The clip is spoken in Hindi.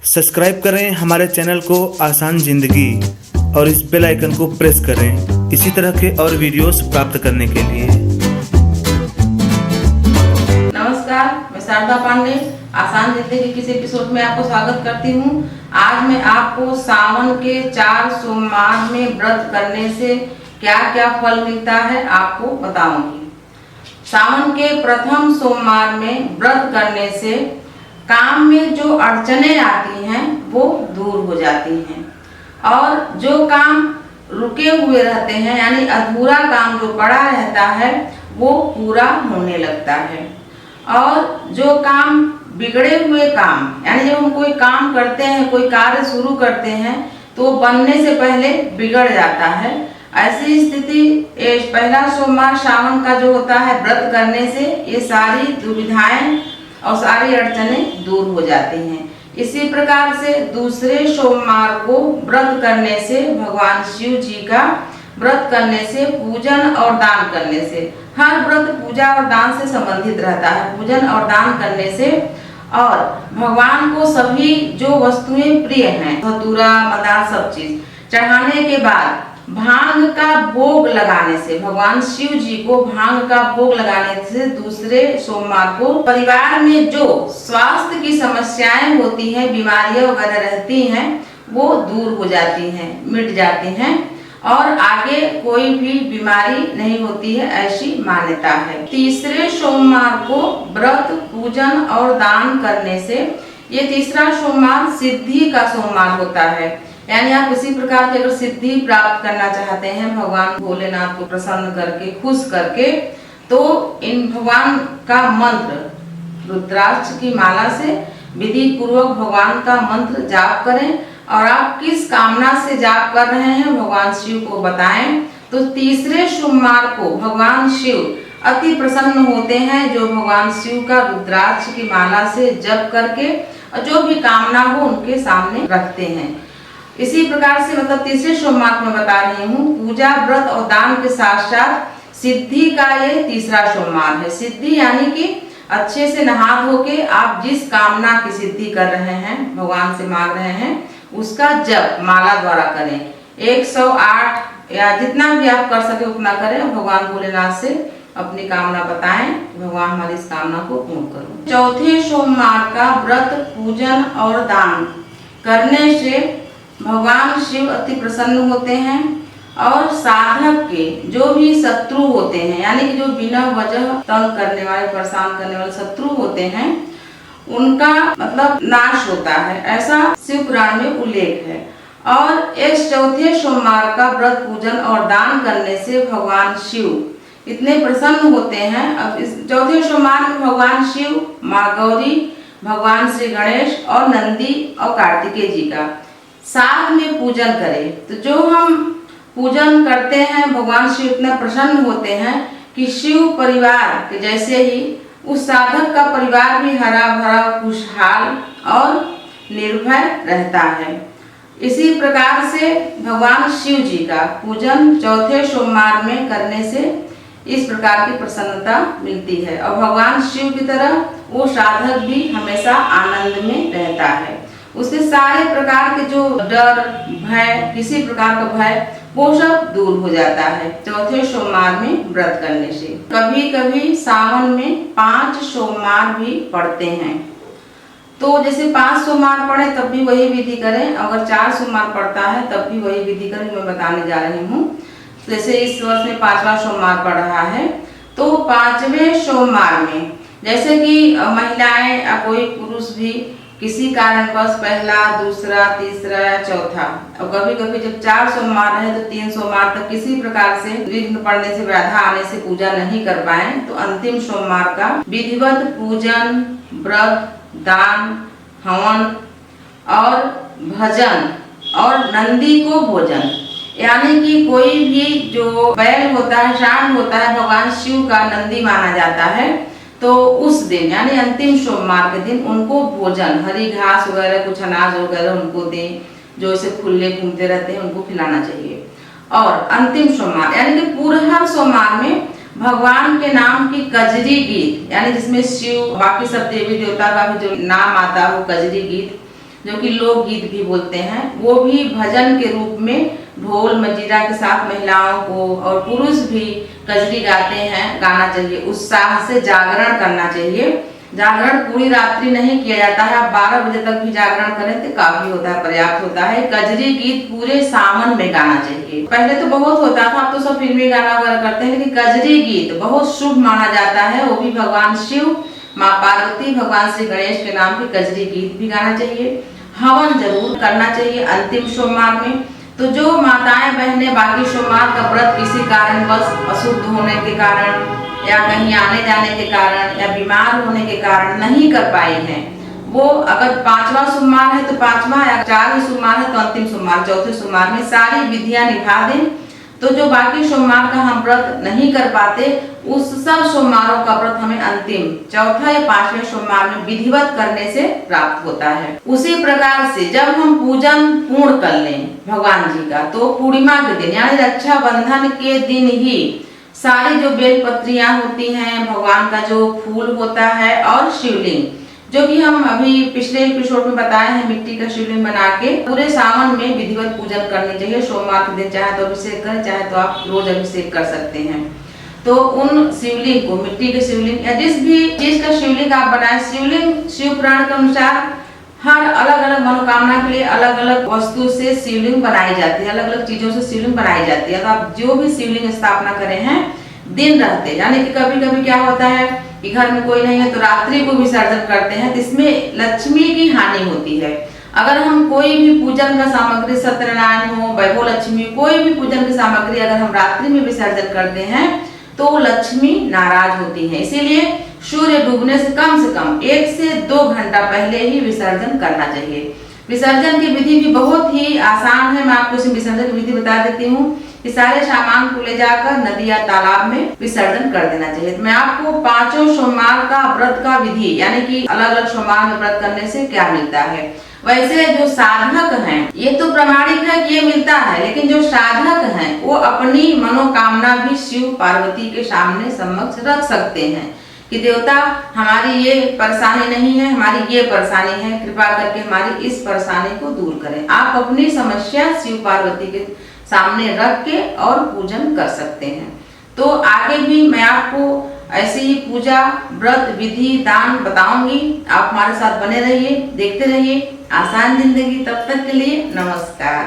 सब्सक्राइब करें हमारे चैनल को आसान जिंदगी और इस बेल आइकन को प्रेस करें इसी तरह के और वीडियोस प्राप्त करने के लिए। नमस्कार, मैं शारदा पांडे आसान जिंदगी किस एपिसोड में आपको स्वागत करती हूँ। आज मैं आपको सावन के 4 सोमवार में व्रत करने से क्या क्या फल मिलता है आपको बताऊंगी। सावन के प्रथम सोमवार में व्रत करने से काम में जो अड़चने आती हैं वो दूर हो जाती हैं और जो काम रुके हुए रहते हैं यानी अधूरा काम जो पड़ा रहता है वो पूरा होने लगता है। और जो काम बिगड़े हुए काम यानी जब हम कोई काम करते हैं, कोई कार्य शुरू करते हैं तो बनने से पहले बिगड़ जाता है। ऐसी स्थिति पहला सोमवार सावन का जो होता है व्रत करने से ये सारी दुविधाएं और सारी अड़चनें दूर हो जाती हैं। इसी प्रकार से दूसरे सोमवार को व्रत करने से भगवान शिव जी का व्रत करने से, पूजन और दान करने से, हर व्रत पूजा और दान से संबंधित रहता है। पूजन और दान करने से और भगवान को सभी जो वस्तुएं प्रिय हैं, धतूरा मदार सब चीज चढ़ाने के बाद भांग का भोग लगाने से, भगवान शिव जी को भांग का भोग लगाने से दूसरे सोमवार को परिवार में जो स्वास्थ्य की समस्याएं होती हैं, बीमारियां वगैरह रहती हैं वो दूर हो जाती हैं, मिट जाती हैं और आगे कोई भी बीमारी नहीं होती है, ऐसी मान्यता है। तीसरे सोमवार को व्रत, पूजन और दान करने से ये तीसरा सोमवार सिद्धि का सोमवार होता है। यानी आप किसी प्रकार की अगर सिद्धि प्राप्त करना चाहते हैं, भगवान भोलेनाथ को प्रसन्न करके, खुश करके, तो इन भगवान का मंत्र रुद्राक्ष की माला से विधि पूर्वक भगवान का मंत्र जाप करें और आप किस कामना से जाप कर रहे हैं भगवान शिव को बताएं। तो तीसरे सोमवार को भगवान शिव अति प्रसन्न होते हैं जो भगवान शिव का रुद्राक्ष की माला से जप करके और जो भी कामना हो उनके सामने रखते हैं। इसी प्रकार से मतलब तीसरे सोमवार में बता रही हूँ, पूजा, व्रत और दान के साथ साथ सिद्धि का ये तीसरा सोमवार है। सिद्धि यानी कि अच्छे से नहा धो के आप जिस कामना की सिद्धि कर रहे हैं, भगवान से मांग रहे हैं, उसका जप माला द्वारा करें। 108 या जितना भी आप कर सके उतना करें और भगवान भोलेनाथ से अपनी कामना बताएं, भगवान हमारी इस कामना को पूर्ण करो। चौथे सोमवार का व्रत, पूजन और दान करने से भगवान शिव अति प्रसन्न होते हैं और साधक के जो भी शत्रु होते हैं यानी कि जो बिना वजह तंग करने वाले, परेशान करने वाले शत्रु होते हैं, उनका मतलब नाश होता है, ऐसा शिव पुराण में उल्लेख है। और इस चौथे सोमवार का व्रत, पूजन और दान करने से भगवान शिव इतने प्रसन्न होते हैं। अब इस चौथे सोमवार में भगवान शिव, माँ गौरी, भगवान श्री गणेश और नंदी और कार्तिकेय जी का साथ में पूजन करें। तो जो हम पूजन करते हैं भगवान शिव इतना प्रसन्न होते हैं कि शिव परिवार के जैसे ही उस साधक का परिवार भी हरा भरा, खुशहाल और निर्भय रहता है। इसी प्रकार से भगवान शिव जी का पूजन चौथे सोमवार में करने से इस प्रकार की प्रसन्नता मिलती है और भगवान शिव की तरह वो साधक भी हमेशा आनंद में रहता है। उसके सारे प्रकार के जो डर, भय, किसी प्रकार का भय वो सब दूर हो जाता है चौथे सोमवार में व्रत करने से। कभी कभी सावन में 5 सोमवार भी पड़ते हैं, तो जैसे 5 सोमवार पड़े तब भी वही विधि करें, अगर 4 सोमवार पड़ता है तब भी वही विधि करें। मैं बताने जा रही हूँ। जैसे इस वर्ष में 5वां सोमवार पड़ रहा है तो 5वें सोमवार में जैसे कि महिलाएं या कोई पुरुष भी किसी कारणवश पहला, दूसरा, तीसरा या चौथा और कभी कभी जब 4 सोमवार है तो 3 सोमवार तक किसी प्रकार से विघ्न पड़ने से, बाधा आने से पूजा नहीं कर पाए तो अंतिम सोमवार का विधिवत पूजन, व्रत, दान, हवन और भजन और नंदी को भोजन, यानी कि कोई भी जो बैल होता है, सांड होता है, भगवान शिव का नंदी माना जाता है, तो उस दिन यानी अंतिम सोमवार के दिन उनको भोजन, हरी घास वगैरह, कुछ अनाज वगैरह उनको दें, जो इसे खुले घूमते रहते हैं उनको खिलाना चाहिए। और अंतिम सोमवार यानी कि पूरा सोमवार में भगवान के नाम की कजरी गीत, यानी जिसमें शिव, बाकी सब देवी देवता का भी जो नाम आता है वो कजरी गीत, जो कि लोकगीत भी बोलते हैं, वो भी भजन के रूप में ढोल मंजीरा के साथ महिलाओं को और पुरुष भी कजरी गाते हैं, गाना चाहिए। उत्साह से जागरण करना चाहिए। जागरण पूरी रात्रि नहीं किया जाता है, आप 12 बजे तक भी जागरण करें तो काफी होता है, पर्याप्त होता है। कजरी गीत पूरे सावन में गाना चाहिए। पहले तो बहुत होता था, अब तो सब फिल्मी गाना वगैरह करते हैं, लेकिन कजरी गीत बहुत शुभ माना जाता है। वो भी भगवान शिव, माँ पार्वती, भगवान श्री गणेश के नाम के कजरी गीत भी गाना चाहिए। हवन जरूर करना चाहिए अंतिम सोमवार में। तो जो माताएं बहनें बाकी सोमवार का व्रत किसी कारणवश अशुद्ध होने के कारण या कहीं आने जाने के कारण या बीमार होने के कारण नहीं कर पाए हैं, वो अगर 5वां सोमवार है तो 5वां, या 4 सोमवार है तो अंतिम सोमवार, चौथे सोमवार में सारी विधियां निभा दें। तो जो बाकी सोमवार का हम व्रत नहीं कर पाते, उस सब सोमवारों का व्रत हमें अंतिम चौथा या 5वें सोमवार में विधिवत करने से प्राप्त होता है। उसी प्रकार से जब हम पूजन पूर्ण कर लें भगवान जी का, तो पूर्णिमा के दिन यानी रक्षाबंधन के दिन ही सारी जो बेलपत्रियां होती हैं, भगवान का जो फूल होता है और शिवलिंग, जो कि हम अभी पिछले एपिसोड में बताए हैं, मिट्टी का शिवलिंग बना के पूरे सावन में विधिवत पूजन करनी चाहिए। सोमवार के दिन चाहे तो अभिषेक करें, चाहे तो आप रोज अभिषेक कर सकते हैं। तो उन शिवलिंग को, मिट्टी के शिवलिंग या जिस भी चीज का शिवलिंग आप बनाए, शिवलिंग शिव पुराण के अनुसार हर अलग अलग मनोकामना के लिए अलग अलग वस्तु से शिवलिंग बनाई जाती है, अलग अलग चीजों से शिवलिंग बनाई जाती है। तो आप जो भी शिवलिंग स्थापना करे हैं दिन रहते, यानी कि कभी कभी क्या होता है कि घर में कोई नहीं है तो रात्रि को विसर्जन करते हैं, तो इसमें लक्ष्मी की हानि होती है। अगर हम कोई भी पूजन का सामग्री, सत्यनारायण हो, वैभव लक्ष्मी, कोई भी पूजन की सामग्री अगर हम रात्रि में विसर्जन करते हैं तो लक्ष्मी नाराज होती है। इसीलिए सूर्य डूबने से कम 1 से 2 घंटा पहले ही विसर्जन करना चाहिए। विसर्जन की विधि भी बहुत ही आसान है, मैं आपको इस विसर्जन की विधि बता देती हूँ। कि सारे सामान को ले जाकर नदी या तालाब में विसर्जन कर देना चाहिए। तो मैं आपको 5 सोमवार का व्रत का विधि, यानी कि अलग अलग सोमवार में व्रत करने से क्या मिलता है। वैसे जो साधक हैं, ये तो प्रमाणिक है कि ये मिलता है, लेकिन जो साधक हैं वो अपनी मनोकामना भी शिव पार्वती के सामने समक्ष रख सकते हैं कि देवता हमारी ये परेशानी नहीं है, हमारी ये परेशानी है, कृपा करके हमारी इस परेशानी को दूर करें। आप अपनी समस्या शिव पार्वती के सामने रख के और पूजन कर सकते हैं। तो आगे भी मैं आपको ऐसे ही पूजा, व्रत, विधि, दान बताऊंगी। आप हमारे साथ बने रहिए, देखते रहिए आसान जिंदगी। तब तक के लिए नमस्कार।